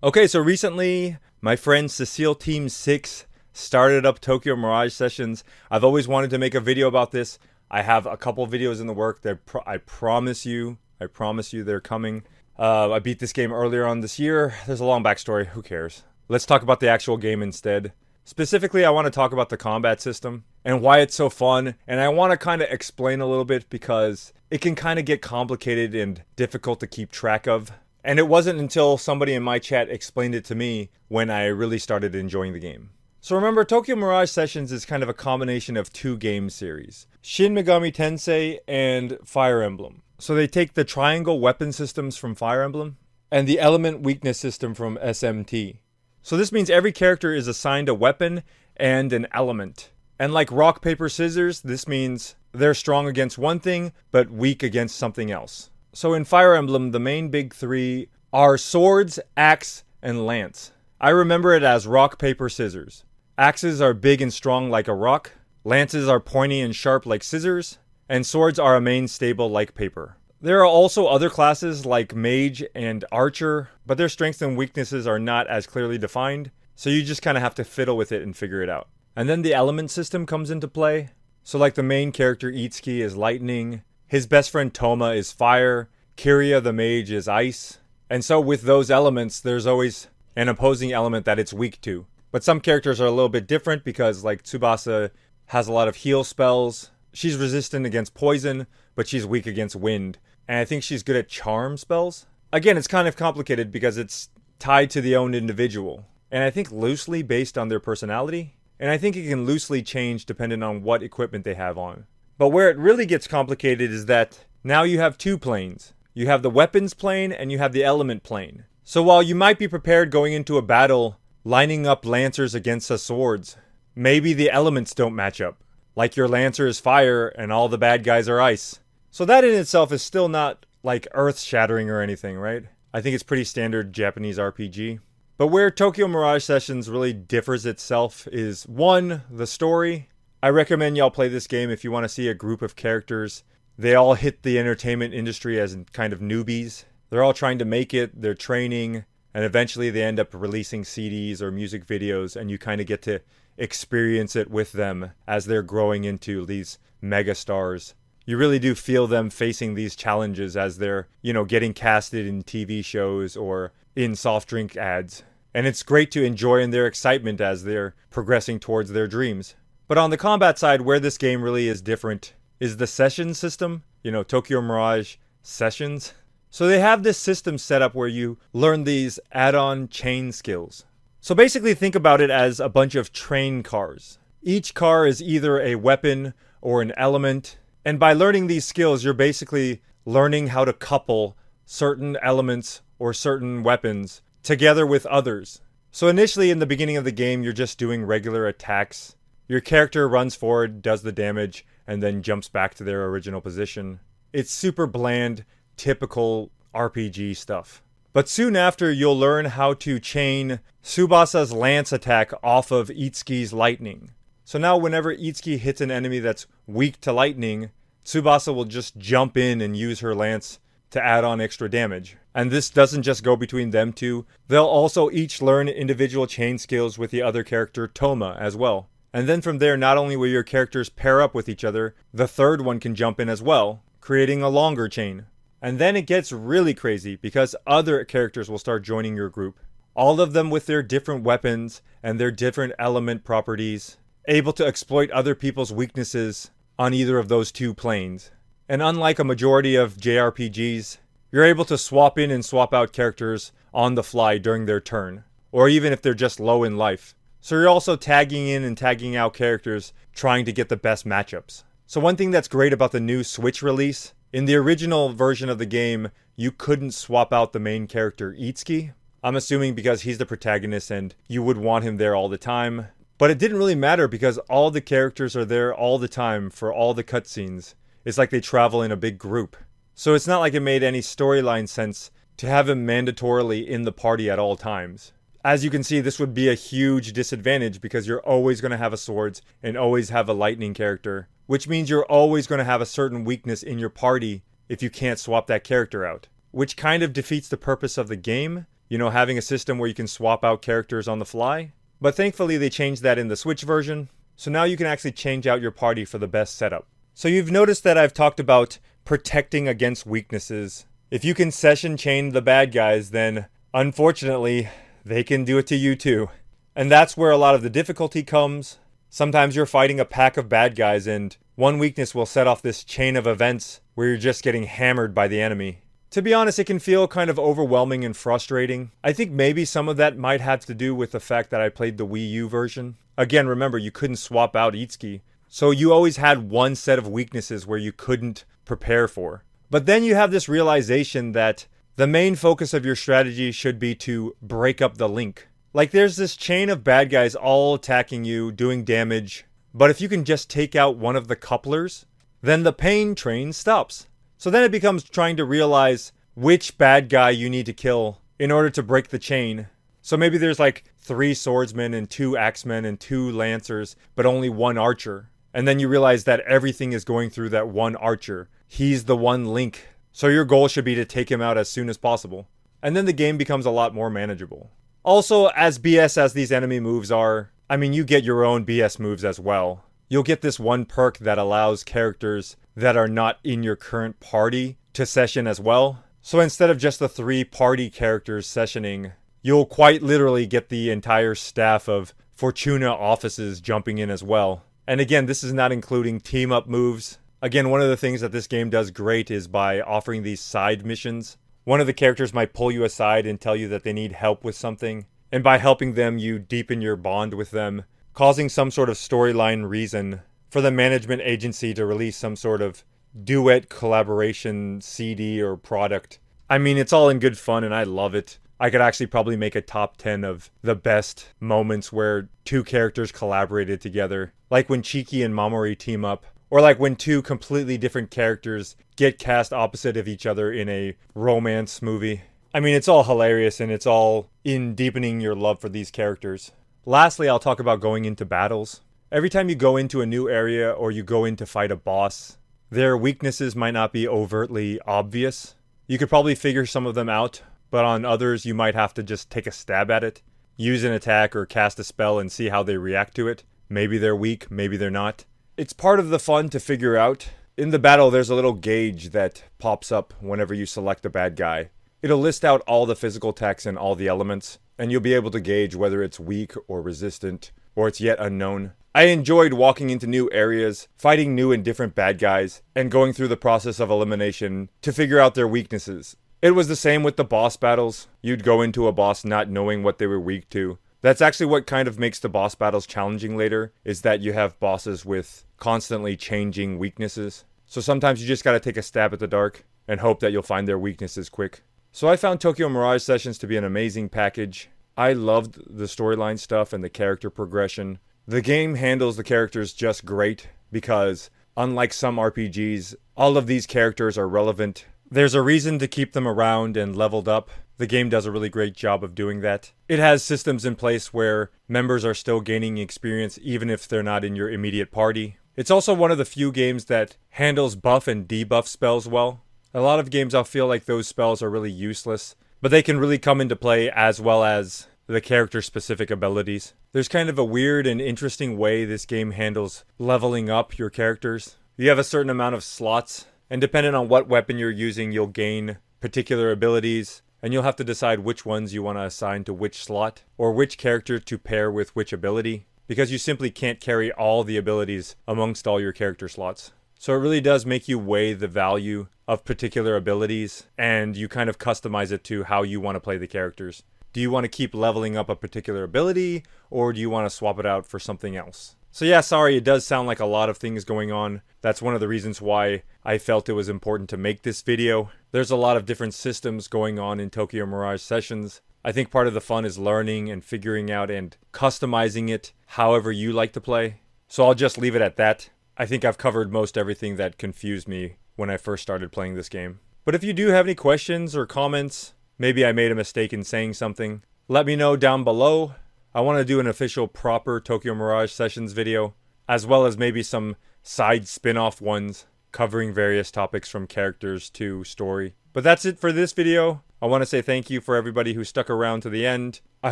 Okay, so recently my friend Cecile Team 6 started up Tokyo Mirage Sessions. I've always wanted to make a video about this. I have a couple videos in the work that I promise you they're coming. I beat this game earlier on this year. There's a long backstory, who cares? Let's talk about the actual game instead. Specifically, I want to talk about the combat system and why it's so fun. And I want to kind of explain a little bit because it can kind of get complicated and difficult to keep track of. And it wasn't until somebody in my chat explained it to me when I really started enjoying the game. So remember, Tokyo Mirage Sessions is kind of a combination of two game series, Shin Megami Tensei and Fire Emblem. So they take the triangle weapon systems from Fire Emblem and the element weakness system from SMT. So this means every character is assigned a weapon and an element. And like rock, paper, scissors, this means they're strong against one thing, but weak against something else. So in Fire Emblem, the main big three are swords, axe, and lance. I remember it as rock, paper, scissors. Axes are big and strong like a rock, lances are pointy and sharp like scissors, and swords are a main stable like paper. There are also other classes like mage and archer, but their strengths and weaknesses are not as clearly defined, so you just kind of have to fiddle with it and figure it out. And then the element system comes into play. So like the main character Itsuki is lightning, his best friend Toma is fire, Kiria the mage is ice. And so with those elements, there's always an opposing element that it's weak to. But some characters are a little bit different because like Tsubasa has a lot of heal spells. She's resistant against poison, but she's weak against wind. And I think she's good at charm spells. Again, it's kind of complicated because it's tied to the own individual. And I think loosely based on their personality. And I think it can loosely change depending on what equipment they have on. But where it really gets complicated is that now you have two planes. You have the weapons plane and you have the element plane. So while you might be prepared going into a battle, lining up lancers against the swords, maybe the elements don't match up. Like your lancer is fire and all the bad guys are ice. So that in itself is still not like earth-shattering or anything, right? I think it's pretty standard Japanese RPG. But where Tokyo Mirage Sessions really differs itself is, one, the story. I recommend y'all play this game if you want to see a group of characters. They all hit the entertainment industry as kind of newbies. They're all trying to make it, they're training, and eventually they end up releasing CDs or music videos, and you kind of get to experience it with them as they're growing into these mega stars. You really do feel them facing these challenges as they're, getting casted in TV shows or in soft drink ads. And it's great to enjoy in their excitement as they're progressing towards their dreams. But on the combat side, where this game really is different is the session system, Tokyo Mirage Sessions. So they have this system set up where you learn these add-on chain skills. So basically think about it as a bunch of train cars. Each car is either a weapon or an element. And by learning these skills, you're basically learning how to couple certain elements or certain weapons together with others. So initially in the beginning of the game, you're just doing regular attacks. Your character runs forward, does the damage, and then jumps back to their original position. It's super bland, typical RPG stuff. But soon after, you'll learn how to chain Tsubasa's lance attack off of Itsuki's lightning. So now whenever Itsuki hits an enemy that's weak to lightning, Tsubasa will just jump in and use her lance to add on extra damage. And this doesn't just go between them two. They'll also each learn individual chain skills with the other character, Toma, as well. And then from there, not only will your characters pair up with each other, the third one can jump in as well, creating a longer chain. And then it gets really crazy because other characters will start joining your group. All of them with their different weapons and their different element properties, able to exploit other people's weaknesses on either of those two planes. And unlike a majority of JRPGs, you're able to swap in and swap out characters on the fly during their turn, or even if they're just low in life. So you're also tagging in and tagging out characters, trying to get the best matchups. So one thing that's great about the new Switch release, in the original version of the game, you couldn't swap out the main character Itsuki. I'm assuming because he's the protagonist and you would want him there all the time. But it didn't really matter because all the characters are there all the time for all the cutscenes. It's like they travel in a big group. So it's not like it made any storyline sense to have him mandatorily in the party at all times. As you can see, this would be a huge disadvantage because you're always going to have a swords and always have a lightning character, which means you're always going to have a certain weakness in your party if you can't swap that character out, which kind of defeats the purpose of the game. you know, having a system where you can swap out characters on the fly. But thankfully they changed that in the Switch version, so now you can actually change out your party for the best setup. So you've noticed that I've talked about protecting against weaknesses. If you can session chain the bad guys, then unfortunately, they can do it to you too. And that's where a lot of the difficulty comes. Sometimes you're fighting a pack of bad guys and one weakness will set off this chain of events where you're just getting hammered by the enemy. To be honest, it can feel kind of overwhelming and frustrating. I think maybe some of that might have to do with the fact that I played the Wii U version. Again, remember, you couldn't swap out Itsuki, so you always had one set of weaknesses where you couldn't prepare for. But then you have this realization that the main focus of your strategy should be to break up the link. Like there's this chain of bad guys all attacking you, doing damage, but if you can just take out one of the couplers, then the pain train stops. So then it becomes trying to realize which bad guy you need to kill in order to break the chain. So maybe there's like 3 swordsmen and 2 axemen and 2 lancers, but only 1 archer. And then you realize that everything is going through that one archer. He's the one link. So your goal should be to take him out as soon as possible. And then the game becomes a lot more manageable. Also, as BS as these enemy moves are, I mean, you get your own BS moves as well. You'll get this one perk that allows characters that are not in your current party to session as well. So instead of just the 3 party characters sessioning, you'll quite literally get the entire staff of Fortuna offices jumping in as well. And again, this is not including team up moves. Again, one of the things that this game does great is by offering these side missions. One of the characters might pull you aside and tell you that they need help with something. And by helping them, you deepen your bond with them, causing some sort of storyline reason for the management agency to release some sort of duet collaboration CD or product. I mean, it's all in good fun and I love it. I could actually probably make a top 10 of the best moments where 2 characters collaborated together. Like when Chiki and Mamori team up. Or like when 2 completely different characters get cast opposite of each other in a romance movie. I mean, it's all hilarious and it's all in deepening your love for these characters. Lastly, I'll talk about going into battles. Every time you go into a new area or you go in to fight a boss, their weaknesses might not be overtly obvious. You could probably figure some of them out, but on others you might have to just take a stab at it. Use an attack or cast a spell and see how they react to it. Maybe they're weak, maybe they're not. It's part of the fun to figure out. In the battle, there's a little gauge that pops up whenever you select a bad guy. It'll list out all the physical attacks and all the elements, and you'll be able to gauge whether it's weak or resistant, or it's yet unknown. I enjoyed walking into new areas, fighting new and different bad guys, and going through the process of elimination to figure out their weaknesses. It was the same with the boss battles. You'd go into a boss not knowing what they were weak to. That's actually what kind of makes the boss battles challenging later, is that you have bosses with constantly changing weaknesses. So sometimes you just gotta take a stab at the dark and hope that you'll find their weaknesses quick. So I found Tokyo Mirage Sessions to be an amazing package. I loved the storyline stuff and the character progression. The game handles the characters just great because, unlike some RPGs, all of these characters are relevant. There's a reason to keep them around and leveled up. The game does a really great job of doing that. It has systems in place where members are still gaining experience even if they're not in your immediate party. It's also one of the few games that handles buff and debuff spells well. A lot of games I'll feel like those spells are really useless, but they can really come into play as well as the character-specific abilities. There's kind of a weird and interesting way this game handles leveling up your characters. You have a certain amount of slots, and depending on what weapon you're using, you'll gain particular abilities. And you'll have to decide which ones you want to assign to which slot, or which character to pair with which ability, because you simply can't carry all the abilities amongst all your character slots. So it really does make you weigh the value of particular abilities, and you kind of customize it to how you want to play the characters. Do you want to keep leveling up a particular ability, or do you want to swap it out for something else? So yeah, sorry, it does sound like a lot of things going on. That's one of the reasons why I felt it was important to make this video. There's a lot of different systems going on in Tokyo Mirage Sessions. I think part of the fun is learning and figuring out and customizing it however you like to play. So I'll just leave it at that. I think I've covered most everything that confused me when I first started playing this game. But if you do have any questions or comments, maybe I made a mistake in saying something, let me know down below. I want to do an official proper Tokyo Mirage Sessions video, as well as maybe some side spin-off ones covering various topics from characters to story. But that's it for this video. I want to say thank you for everybody who stuck around to the end. I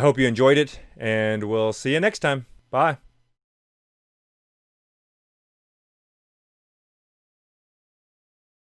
hope you enjoyed it, and we'll see you next time. Bye.